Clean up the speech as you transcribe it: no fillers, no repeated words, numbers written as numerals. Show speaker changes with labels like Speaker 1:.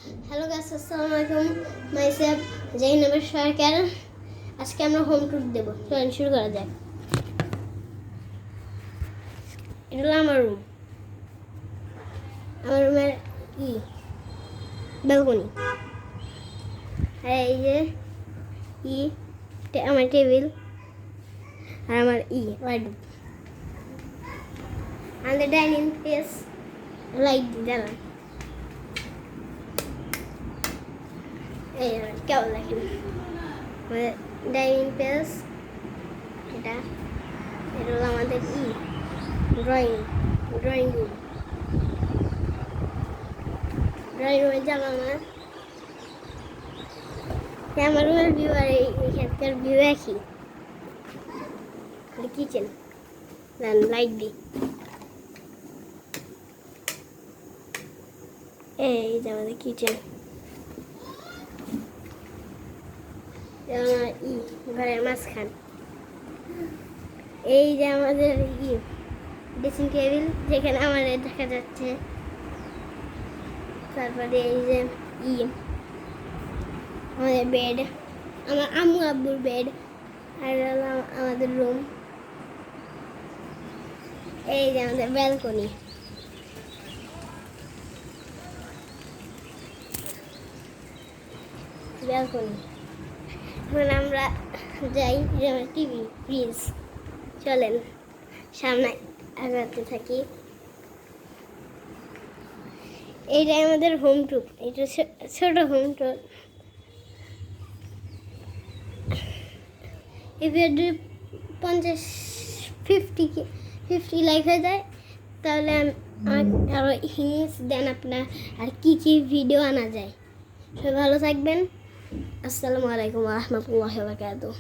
Speaker 1: Hello guys, আসসালামু আলাইকুম। Myself জাহিনাবের সরকার। আজকে আমরা হোম ট্যুর দেব। চলুন শুরু করা যাক। এটা হলো আমার রুম। আমার রুমের ব্যালকনি। আর এই যে আমার টেবিল আর আমার ওয়ার্ডরোব। আমাদের ডাইনিং স্পেস লাইট দিয়ে জ্বালান। এই কেমন দেখেন আমাদের ডাইনিং স্পেস। এটা হলো আমাদের ড্রয়িং রুম। ড্রয়িং রুমের জানালা। আমার রুমের ভিউ আর এইখানকার ভিউ একই। কিচেন লাইট দিই। এই যে আমাদের কিচেন। ঘরের মাঝখান। এই যে আমাদের ড্রেসিং টেবিল, যেখানে আমাদের দেখা যাচ্ছে। তারপরে এই যে আমাদের বেড, আমার আম্মু আব্বুর বেড। আর আমাদের রুম। এই যে আমাদের ব্যালকনি। এখন আমরা যাই। আমার টিভি, ফ্রিজ। চলেন সামনে আগাতে থাকি। এইটাই আমাদের হোম ট্যুর। এটা ছোট হোম ট্যুর। যদি 50 লাইক হয়ে যায়, তাহলে আরও হিন্টস দেন আপনার আর কি ভিডিও আনা যায়। সবাই ভালো থাকবেন। আসসালামু আলাইকুম ওয়া রাহমাতুল্লাহি ওয়া বারাকাতুহু।